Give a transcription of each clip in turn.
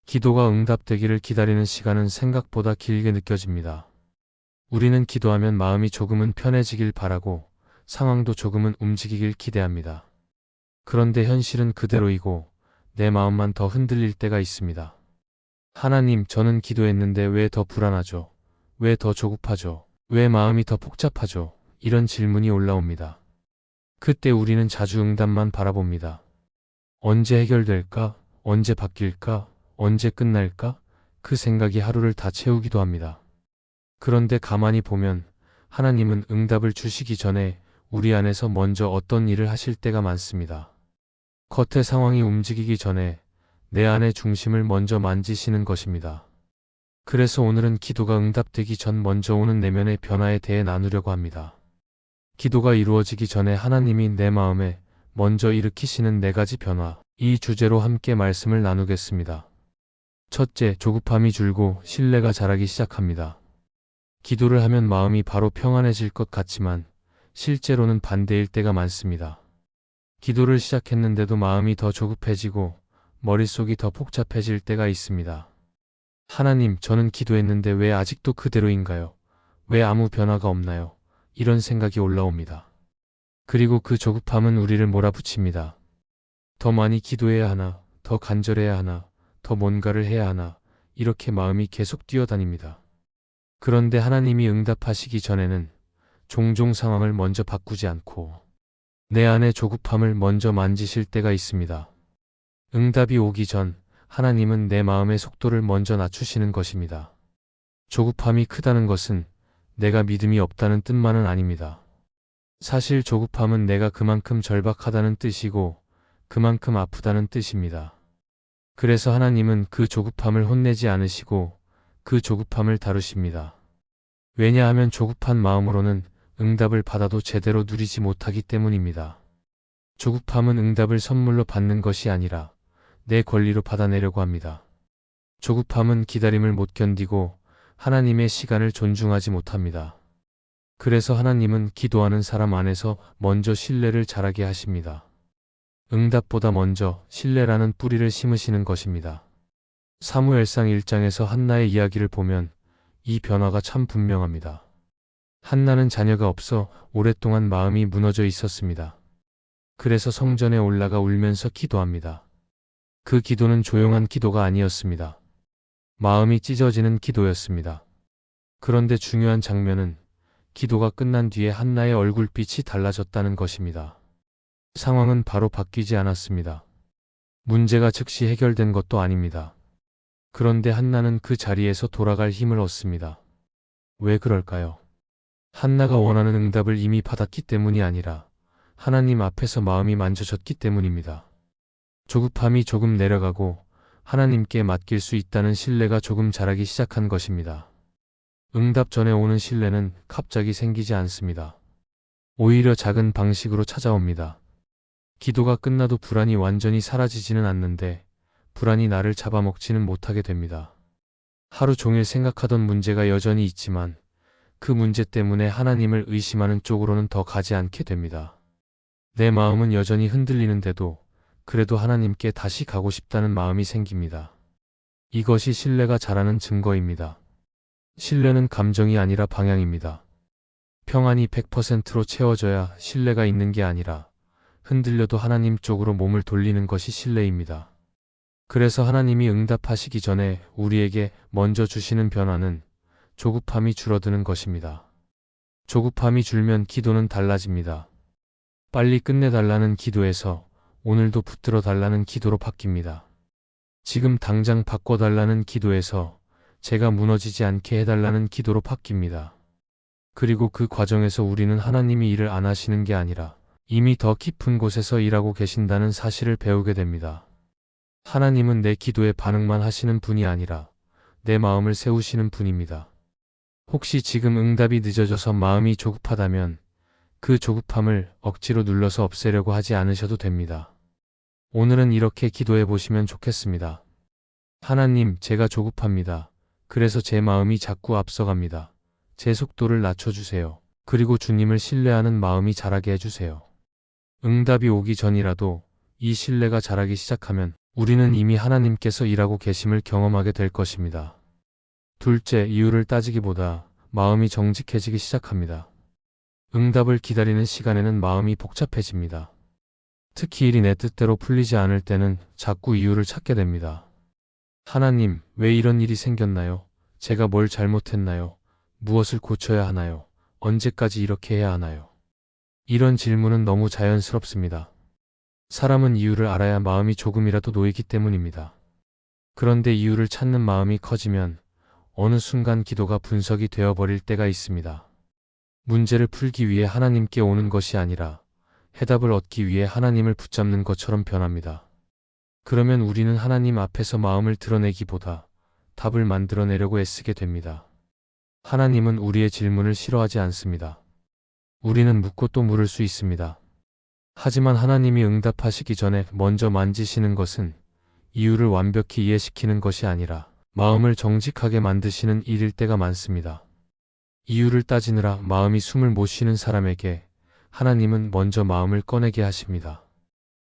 기도가 응답되기를 기다리는 시간은 생각보다 길게 느껴집니다. 우리는 기도하면 마음이 조금은 편해지길 바라고 상황도 조금은 움직이길 기대합니다. 그런데 현실은 그대로이고 내 마음만 더 흔들릴 때가 있습니다. 하나님, 저는 기도했는데 왜 더 불안하죠? 왜 더 조급하죠? 왜 마음이 더 복잡하죠? 이런 질문이 올라옵니다. 그때 우리는 자주 응답만 바라봅니다. 언제 해결될까? 언제 바뀔까? 언제 끝날까? 그 생각이 하루를 다 채우기도 합니다. 그런데 가만히 보면 하나님은 응답을 주시기 전에 우리 안에서 먼저 어떤 일을 하실 때가 많습니다. 겉의 상황이 움직이기 전에 내 안의 중심을 먼저 만지시는 것입니다. 그래서 오늘은 기도가 응답되기 전 먼저 오는 내면의 변화에 대해 나누려고 합니다. 기도가 이루어지기 전에 하나님이 내 마음에 먼저 일으키시는 4가지 변화, 이 주제로 함께 말씀을 나누겠습니다. 첫째, 조급함이 줄고 신뢰가 자라기 시작합니다. 기도를 하면 마음이 바로 평안해질 것 같지만 실제로는 반대일 때가 많습니다. 기도를 시작했는데도 마음이 더 조급해지고 머릿속이 더 복잡해질 때가 있습니다. 하나님, 저는 기도했는데 왜 아직도 그대로인가요? 왜 아무 변화가 없나요? 이런 생각이 올라옵니다. 그리고 그 조급함은 우리를 몰아붙입니다. 더 많이 기도해야 하나? 더 간절해야 하나? 더 뭔가를 해야 하나? 이렇게 마음이 계속 뛰어다닙니다. 그런데 하나님이 응답하시기 전에는 종종 상황을 먼저 바꾸지 않고 내 안의 조급함을 먼저 만지실 때가 있습니다. 응답이 오기 전 하나님은 내 마음의 속도를 먼저 낮추시는 것입니다. 조급함이 크다는 것은 내가 믿음이 없다는 뜻만은 아닙니다. 사실 조급함은 내가 그만큼 절박하다는 뜻이고 그만큼 아프다는 뜻입니다. 그래서 하나님은 그 조급함을 혼내지 않으시고 그 조급함을 다루십니다. 왜냐하면 조급한 마음으로는 응답을 받아도 제대로 누리지 못하기 때문입니다. 조급함은 응답을 선물로 받는 것이 아니라 내 권리로 받아내려고 합니다. 조급함은 기다림을 못 견디고 하나님의 시간을 존중하지 못합니다. 그래서 하나님은 기도하는 사람 안에서 먼저 신뢰를 자라게 하십니다. 응답보다 먼저 신뢰라는 뿌리를 심으시는 것입니다. 사무엘상 1장에서 한나의 이야기를 보면 이 변화가 참 분명합니다. 한나는 자녀가 없어 오랫동안 마음이 무너져 있었습니다. 그래서 성전에 올라가 울면서 기도합니다. 그 기도는 조용한 기도가 아니었습니다. 마음이 찢어지는 기도였습니다. 그런데 중요한 장면은 기도가 끝난 뒤에 한나의 얼굴빛이 달라졌다는 것입니다. 상황은 바로 바뀌지 않았습니다. 문제가 즉시 해결된 것도 아닙니다. 그런데 한나는 그 자리에서 돌아갈 힘을 얻습니다. 왜 그럴까요? 한나가 원하는 응답을 이미 받았기 때문이 아니라 하나님 앞에서 마음이 만져졌기 때문입니다. 조급함이 조금 내려가고 하나님께 맡길 수 있다는 신뢰가 조금 자라기 시작한 것입니다. 응답 전에 오는 신뢰는 갑자기 생기지 않습니다. 오히려 작은 방식으로 찾아옵니다. 기도가 끝나도 불안이 완전히 사라지지는 않는데 불안이 나를 잡아먹지는 못하게 됩니다. 하루 종일 생각하던 문제가 여전히 있지만 그 문제 때문에 하나님을 의심하는 쪽으로는 더 가지 않게 됩니다. 내 마음은 여전히 흔들리는데도 그래도 하나님께 다시 가고 싶다는 마음이 생깁니다. 이것이 신뢰가 자라는 증거입니다. 신뢰는 감정이 아니라 방향입니다. 평안이 100%로 채워져야 신뢰가 있는 게 아니라 흔들려도 하나님 쪽으로 몸을 돌리는 것이 신뢰입니다. 그래서 하나님이 응답하시기 전에 우리에게 먼저 주시는 변화는 조급함이 줄어드는 것입니다. 조급함이 줄면 기도는 달라집니다. 빨리 끝내달라는 기도에서 오늘도 붙들어 달라는 기도로 바뀝니다. 지금 당장 바꿔달라는 기도에서 제가 무너지지 않게 해달라는 기도로 바뀝니다. 그리고 그 과정에서 우리는 하나님이 일을 안 하시는 게 아니라 이미 더 깊은 곳에서 일하고 계신다는 사실을 배우게 됩니다. 하나님은 내 기도에 반응만 하시는 분이 아니라 내 마음을 세우시는 분입니다. 혹시 지금 응답이 늦어져서 마음이 조급하다면 그 조급함을 억지로 눌러서 없애려고 하지 않으셔도 됩니다. 오늘은 이렇게 기도해 보시면 좋겠습니다. 하나님, 제가 조급합니다. 그래서 제 마음이 자꾸 앞서갑니다. 제 속도를 낮춰주세요. 그리고 주님을 신뢰하는 마음이 자라게 해주세요. 응답이 오기 전이라도 이 신뢰가 자라기 시작하면 우리는 이미 하나님께서 일하고 계심을 경험하게 될 것입니다. 둘째, 이유를 따지기보다 마음이 정직해지기 시작합니다. 응답을 기다리는 시간에는 마음이 복잡해집니다. 특히 일이 내 뜻대로 풀리지 않을 때는 자꾸 이유를 찾게 됩니다. 하나님, 왜 이런 일이 생겼나요? 제가 뭘 잘못했나요? 무엇을 고쳐야 하나요? 언제까지 이렇게 해야 하나요? 이런 질문은 너무 자연스럽습니다. 사람은 이유를 알아야 마음이 조금이라도 놓이기 때문입니다. 그런데 이유를 찾는 마음이 커지면 어느 순간 기도가 분석이 되어버릴 때가 있습니다. 문제를 풀기 위해 하나님께 오는 것이 아니라 해답을 얻기 위해 하나님을 붙잡는 것처럼 변합니다. 그러면 우리는 하나님 앞에서 마음을 드러내기보다 답을 만들어내려고 애쓰게 됩니다. 하나님은 우리의 질문을 싫어하지 않습니다. 우리는 묻고 또 물을 수 있습니다. 하지만 하나님이 응답하시기 전에 먼저 만지시는 것은 이유를 완벽히 이해시키는 것이 아니라 마음을 정직하게 만드시는 일일 때가 많습니다. 이유를 따지느라 마음이 숨을 못 쉬는 사람에게 하나님은 먼저 마음을 꺼내게 하십니다.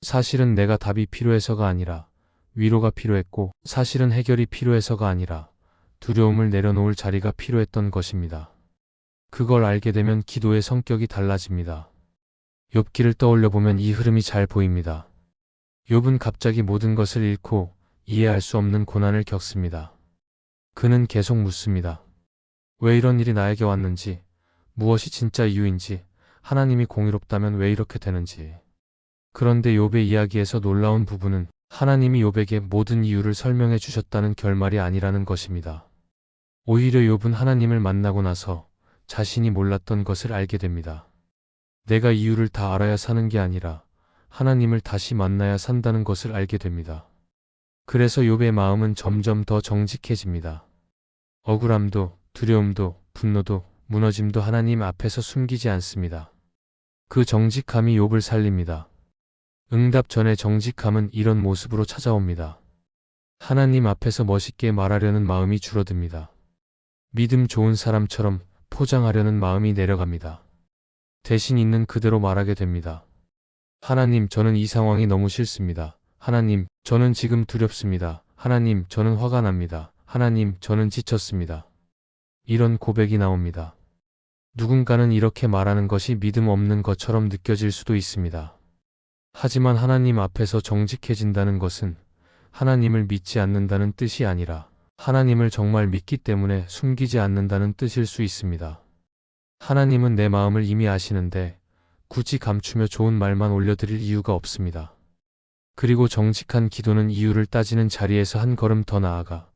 사실은 내가 답이 필요해서가 아니라 위로가 필요했고, 사실은 해결이 필요해서가 아니라 두려움을 내려놓을 자리가 필요했던 것입니다. 그걸 알게 되면 기도의 성격이 달라집니다. 욥기를 떠올려 보면 이 흐름이 잘 보입니다. 욥은 갑자기 모든 것을 잃고 이해할 수 없는 고난을 겪습니다. 그는 계속 묻습니다. 왜 이런 일이 나에게 왔는지, 무엇이 진짜 이유인지, 하나님이 공의롭다면 왜 이렇게 되는지. 그런데 욥의 이야기에서 놀라운 부분은 하나님이 욥에게 모든 이유를 설명해 주셨다는 결말이 아니라는 것입니다. 오히려 욥은 하나님을 만나고 나서 자신이 몰랐던 것을 알게 됩니다. 내가 이유를 다 알아야 사는 게 아니라 하나님을 다시 만나야 산다는 것을 알게 됩니다. 그래서 욥의 마음은 점점 더 정직해집니다. 억울함도, 두려움도, 분노도, 무너짐도 하나님 앞에서 숨기지 않습니다. 그 정직함이 욥을 살립니다. 응답 전의 정직함은 이런 모습으로 찾아옵니다. 하나님 앞에서 멋있게 말하려는 마음이 줄어듭니다. 믿음 좋은 사람처럼 포장하려는 마음이 내려갑니다. 대신 있는 그대로 말하게 됩니다. 하나님, 저는 이 상황이 너무 싫습니다. 하나님, 저는 지금 두렵습니다. 하나님, 저는 화가 납니다. 하나님, 저는 지쳤습니다. 이런 고백이 나옵니다. 누군가는 이렇게 말하는 것이 믿음 없는 것처럼 느껴질 수도 있습니다. 하지만 하나님 앞에서 정직해진다는 것은 하나님을 믿지 않는다는 뜻이 아니라 하나님을 정말 믿기 때문에 숨기지 않는다는 뜻일 수 있습니다. 하나님은 내 마음을 이미 아시는데 굳이 감추며 좋은 말만 올려드릴 이유가 없습니다. 그리고 정직한 기도는 이유를 따지는 자리에서 한 걸음 더 나아가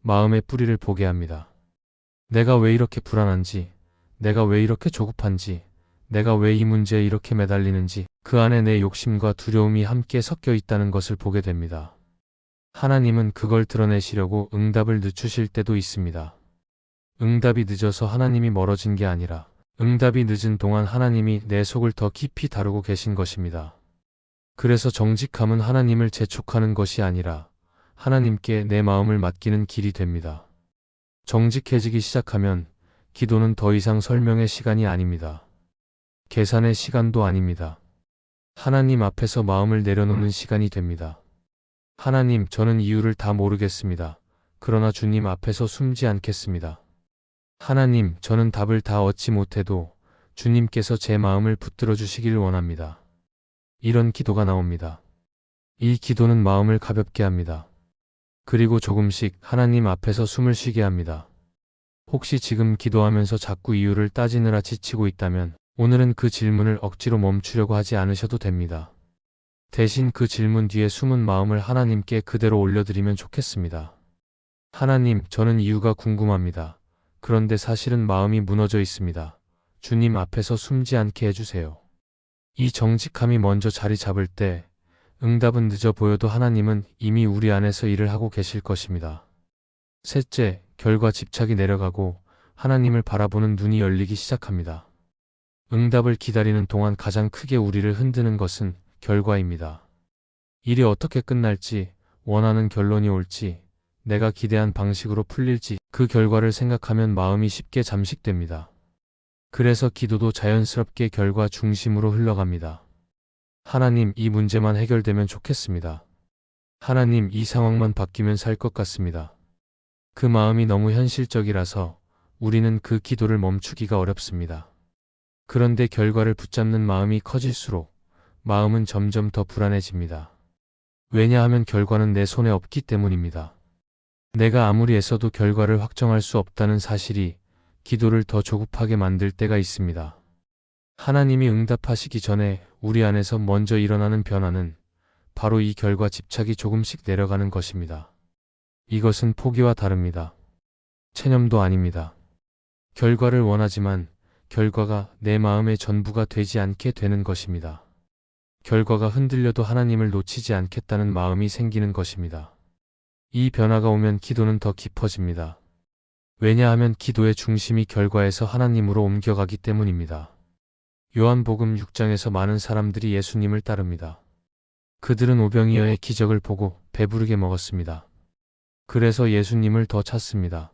마음의 뿌리를 보게 합니다. 내가 왜 이렇게 불안한지, 내가 왜 이렇게 조급한지, 내가 왜 이 문제에 이렇게 매달리는지, 그 안에 내 욕심과 두려움이 함께 섞여 있다는 것을 보게 됩니다. 하나님은 그걸 드러내시려고 응답을 늦추실 때도 있습니다. 응답이 늦어서 하나님이 멀어진 게 아니라 응답이 늦은 동안 하나님이 내 속을 더 깊이 다루고 계신 것입니다. 그래서 정직함은 하나님을 재촉하는 것이 아니라 하나님께 내 마음을 맡기는 길이 됩니다. 정직해지기 시작하면 기도는 더 이상 설명의 시간이 아닙니다. 계산의 시간도 아닙니다. 하나님 앞에서 마음을 내려놓는 시간이 됩니다. 하나님, 저는 이유를 다 모르겠습니다. 그러나 주님 앞에서 숨지 않겠습니다. 하나님, 저는 답을 다 얻지 못해도 주님께서 제 마음을 붙들어 주시길 원합니다. 이런 기도가 나옵니다. 이 기도는 마음을 가볍게 합니다. 그리고 조금씩 하나님 앞에서 숨을 쉬게 합니다. 혹시 지금 기도하면서 자꾸 이유를 따지느라 지치고 있다면 오늘은 그 질문을 억지로 멈추려고 하지 않으셔도 됩니다. 대신 그 질문 뒤에 숨은 마음을 하나님께 그대로 올려드리면 좋겠습니다. 하나님, 저는 이유가 궁금합니다. 그런데 사실은 마음이 무너져 있습니다. 주님 앞에서 숨지 않게 해주세요. 이 정직함이 먼저 자리 잡을 때 응답은 늦어 보여도 하나님은 이미 우리 안에서 일을 하고 계실 것입니다. 셋째, 결과 집착이 내려가고 하나님을 바라보는 눈이 열리기 시작합니다. 응답을 기다리는 동안 가장 크게 우리를 흔드는 것은 결과입니다. 일이 어떻게 끝날지, 원하는 결론이 올지, 내가 기대한 방식으로 풀릴지 그 결과를 생각하면 마음이 쉽게 잠식됩니다. 그래서 기도도 자연스럽게 결과 중심으로 흘러갑니다. 하나님, 이 문제만 해결되면 좋겠습니다. 하나님, 이 상황만 바뀌면 살 것 같습니다. 그 마음이 너무 현실적이라서 우리는 그 기도를 멈추기가 어렵습니다. 그런데 결과를 붙잡는 마음이 커질수록 마음은 점점 더 불안해집니다. 왜냐하면 결과는 내 손에 없기 때문입니다. 내가 아무리 애써도 결과를 확정할 수 없다는 사실이 기도를 더 조급하게 만들 때가 있습니다. 하나님이 응답하시기 전에 우리 안에서 먼저 일어나는 변화는 바로 이 결과 집착이 조금씩 내려가는 것입니다. 이것은 포기와 다릅니다. 체념도 아닙니다. 결과를 원하지만 결과가 내 마음의 전부가 되지 않게 되는 것입니다. 결과가 흔들려도 하나님을 놓치지 않겠다는 마음이 생기는 것입니다. 이 변화가 오면 기도는 더 깊어집니다. 왜냐하면 기도의 중심이 결과에서 하나님으로 옮겨가기 때문입니다. 요한복음 6장에서 많은 사람들이 예수님을 따릅니다. 그들은 오병이어의 기적을 보고 배부르게 먹었습니다. 그래서 예수님을 더 찾습니다.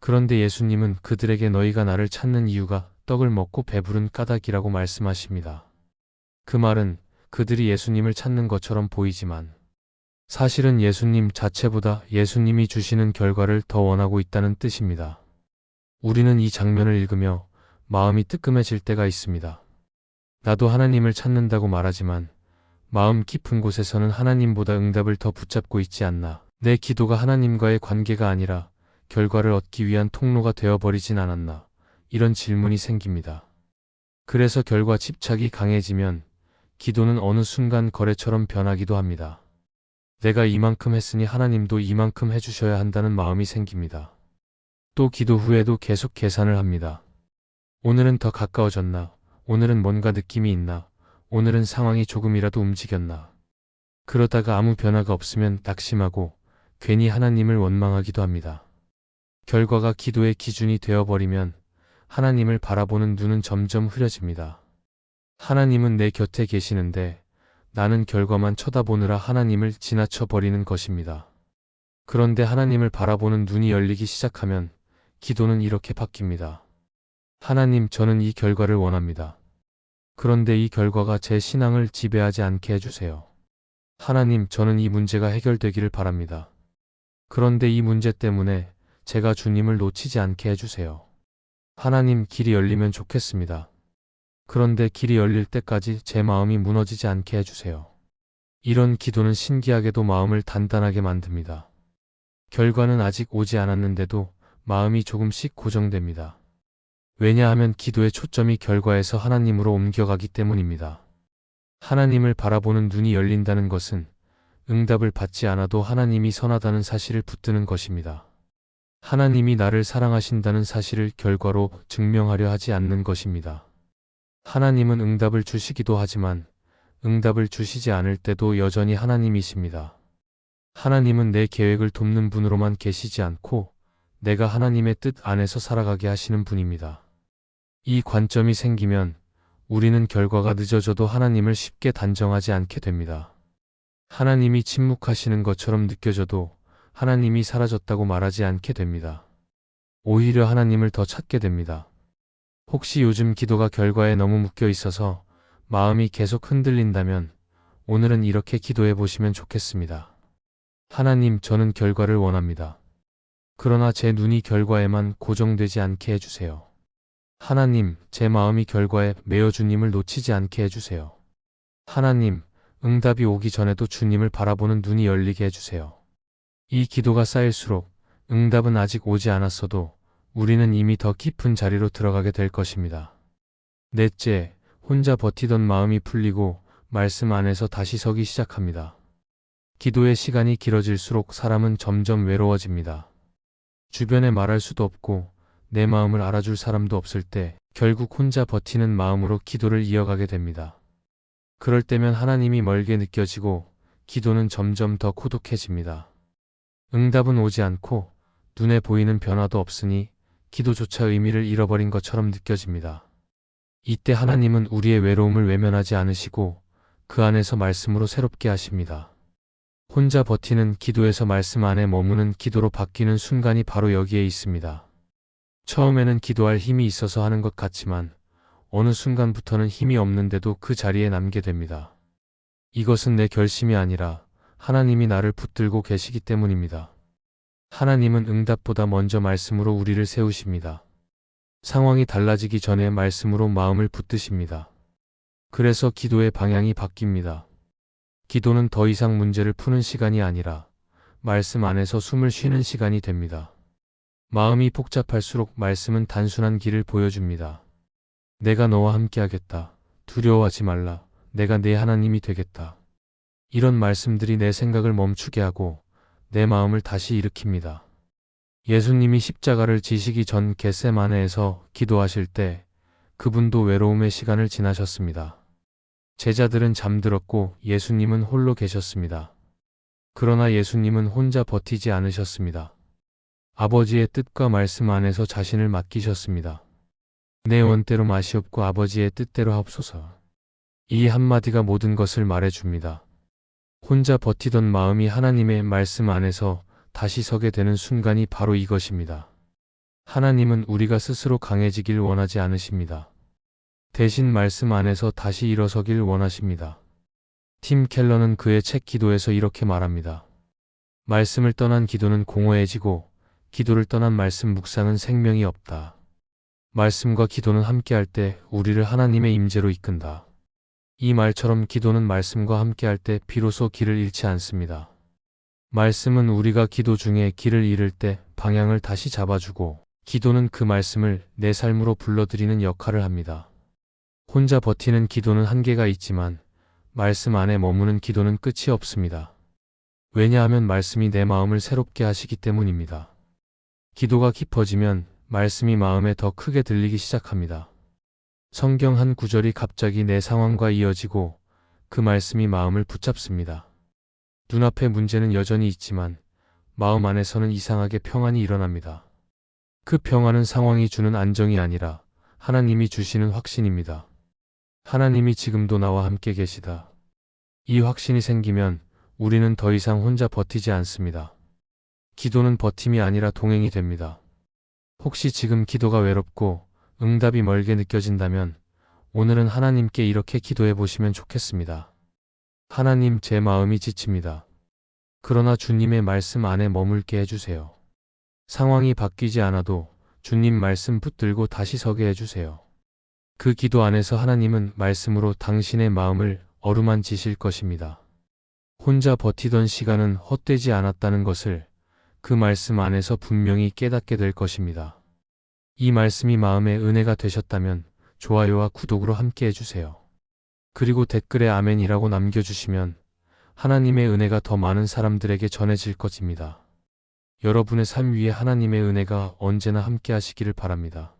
그런데 예수님은 그들에게 너희가 나를 찾는 이유가 떡을 먹고 배부른 까닭이라고 말씀하십니다. 그 말은 그들이 예수님을 찾는 것처럼 보이지만 사실은 예수님 자체보다 예수님이 주시는 결과를 더 원하고 있다는 뜻입니다. 우리는 이 장면을 읽으며 마음이 뜨끔해질 때가 있습니다. 나도 하나님을 찾는다고 말하지만 마음 깊은 곳에서는 하나님보다 응답을 더 붙잡고 있지 않나. 내 기도가 하나님과의 관계가 아니라 결과를 얻기 위한 통로가 되어버리진 않았나. 이런 질문이 생깁니다. 그래서 결과 집착이 강해지면 기도는 어느 순간 거래처럼 변하기도 합니다. 내가 이만큼 했으니 하나님도 이만큼 해주셔야 한다는 마음이 생깁니다. 또 기도 후에도 계속 계산을 합니다. 오늘은 더 가까워졌나? 오늘은 뭔가 느낌이 있나? 오늘은 상황이 조금이라도 움직였나? 그러다가 아무 변화가 없으면 낙심하고 괜히 하나님을 원망하기도 합니다. 결과가 기도의 기준이 되어버리면 하나님을 바라보는 눈은 점점 흐려집니다. 하나님은 내 곁에 계시는데 나는 결과만 쳐다보느라 하나님을 지나쳐버리는 것입니다. 그런데 하나님을 바라보는 눈이 열리기 시작하면 기도는 이렇게 바뀝니다. 하나님, 저는 이 결과를 원합니다. 그런데 이 결과가 제 신앙을 지배하지 않게 해주세요. 하나님, 저는 이 문제가 해결되기를 바랍니다. 그런데 이 문제 때문에 제가 주님을 놓치지 않게 해주세요. 하나님, 길이 열리면 좋겠습니다. 그런데 길이 열릴 때까지 제 마음이 무너지지 않게 해주세요. 이런 기도는 신기하게도 마음을 단단하게 만듭니다. 결과는 아직 오지 않았는데도 마음이 조금씩 고정됩니다. 왜냐하면 기도의 초점이 결과에서 하나님으로 옮겨가기 때문입니다. 하나님을 바라보는 눈이 열린다는 것은 응답을 받지 않아도 하나님이 선하다는 사실을 붙드는 것입니다. 하나님이 나를 사랑하신다는 사실을 결과로 증명하려 하지 않는 것입니다. 하나님은 응답을 주시기도 하지만 응답을 주시지 않을 때도 여전히 하나님이십니다. 하나님은 내 계획을 돕는 분으로만 계시지 않고 내가 하나님의 뜻 안에서 살아가게 하시는 분입니다. 이 관점이 생기면 우리는 결과가 늦어져도 하나님을 쉽게 단정하지 않게 됩니다. 하나님이 침묵하시는 것처럼 느껴져도 하나님이 사라졌다고 말하지 않게 됩니다. 오히려 하나님을 더 찾게 됩니다. 혹시 요즘 기도가 결과에 너무 묶여 있어서 마음이 계속 흔들린다면 오늘은 이렇게 기도해 보시면 좋겠습니다. 하나님, 저는 결과를 원합니다. 그러나 제 눈이 결과에만 고정되지 않게 해주세요. 하나님, 제 마음이 결과에 매여 주님을 놓치지 않게 해주세요. 하나님, 응답이 오기 전에도 주님을 바라보는 눈이 열리게 해주세요. 이 기도가 쌓일수록 응답은 아직 오지 않았어도 우리는 이미 더 깊은 자리로 들어가게 될 것입니다. 넷째, 혼자 버티던 마음이 풀리고 말씀 안에서 다시 서기 시작합니다. 기도의 시간이 길어질수록 사람은 점점 외로워집니다. 주변에 말할 수도 없고 내 마음을 알아줄 사람도 없을 때 결국 혼자 버티는 마음으로 기도를 이어가게 됩니다. 그럴 때면 하나님이 멀게 느껴지고 기도는 점점 더 고독해집니다. 응답은 오지 않고 눈에 보이는 변화도 없으니 기도조차 의미를 잃어버린 것처럼 느껴집니다. 이때 하나님은 우리의 외로움을 외면하지 않으시고 그 안에서 말씀으로 새롭게 하십니다. 혼자 버티는 기도에서 말씀 안에 머무는 기도로 바뀌는 순간이 바로 여기에 있습니다. 처음에는 기도할 힘이 있어서 하는 것 같지만 어느 순간부터는 힘이 없는데도 그 자리에 남게 됩니다. 이것은 내 결심이 아니라 하나님이 나를 붙들고 계시기 때문입니다. 하나님은 응답보다 먼저 말씀으로 우리를 세우십니다. 상황이 달라지기 전에 말씀으로 마음을 붙드십니다. 그래서 기도의 방향이 바뀝니다. 기도는 더 이상 문제를 푸는 시간이 아니라 말씀 안에서 숨을 쉬는 시간이 됩니다. 마음이 복잡할수록 말씀은 단순한 길을 보여줍니다. 내가 너와 함께하겠다. 두려워하지 말라. 내가 네 하나님이 되겠다. 이런 말씀들이 내 생각을 멈추게 하고 내 마음을 다시 일으킵니다. 예수님이 십자가를 지시기 전 겟세마네에서 기도하실 때 그분도 외로움의 시간을 지나셨습니다. 제자들은 잠들었고 예수님은 홀로 계셨습니다. 그러나 예수님은 혼자 버티지 않으셨습니다. 아버지의 뜻과 말씀 안에서 자신을 맡기셨습니다. 내 원대로 마시옵고 아버지의 뜻대로 하옵소서. 이 한마디가 모든 것을 말해줍니다. 혼자 버티던 마음이 하나님의 말씀 안에서 다시 서게 되는 순간이 바로 이것입니다. 하나님은 우리가 스스로 강해지길 원하지 않으십니다. 대신 말씀 안에서 다시 일어서길 원하십니다. 팀 켈러는 그의 책 기도에서 이렇게 말합니다. 말씀을 떠난 기도는 공허해지고 기도를 떠난 말씀 묵상은 생명이 없다. 말씀과 기도는 함께할 때 우리를 하나님의 임재로 이끈다. 이 말처럼 기도는 말씀과 함께할 때 비로소 길을 잃지 않습니다. 말씀은 우리가 기도 중에 길을 잃을 때 방향을 다시 잡아주고 기도는 그 말씀을 내 삶으로 불러들이는 역할을 합니다. 혼자 버티는 기도는 한계가 있지만 말씀 안에 머무는 기도는 끝이 없습니다. 왜냐하면 말씀이 내 마음을 새롭게 하시기 때문입니다. 기도가 깊어지면 말씀이 마음에 더 크게 들리기 시작합니다. 성경 한 구절이 갑자기 내 상황과 이어지고 그 말씀이 마음을 붙잡습니다. 눈앞에 문제는 여전히 있지만 마음 안에서는 이상하게 평안이 일어납니다. 그 평안은 상황이 주는 안정이 아니라 하나님이 주시는 확신입니다. 하나님이 지금도 나와 함께 계시다. 이 확신이 생기면 우리는 더 이상 혼자 버티지 않습니다. 기도는 버팀이 아니라 동행이 됩니다. 혹시 지금 기도가 외롭고 응답이 멀게 느껴진다면 오늘은 하나님께 이렇게 기도해 보시면 좋겠습니다. 하나님, 제 마음이 지칩니다. 그러나 주님의 말씀 안에 머물게 해주세요. 상황이 바뀌지 않아도 주님 말씀 붙들고 다시 서게 해주세요. 그 기도 안에서 하나님은 말씀으로 당신의 마음을 어루만지실 것입니다. 혼자 버티던 시간은 헛되지 않았다는 것을 그 말씀 안에서 분명히 깨닫게 될 것입니다. 이 말씀이 마음의 은혜가 되셨다면 좋아요와 구독으로 함께 해주세요. 그리고 댓글에 아멘이라고 남겨주시면 하나님의 은혜가 더 많은 사람들에게 전해질 것입니다. 여러분의 삶 위에 하나님의 은혜가 언제나 함께 하시기를 바랍니다.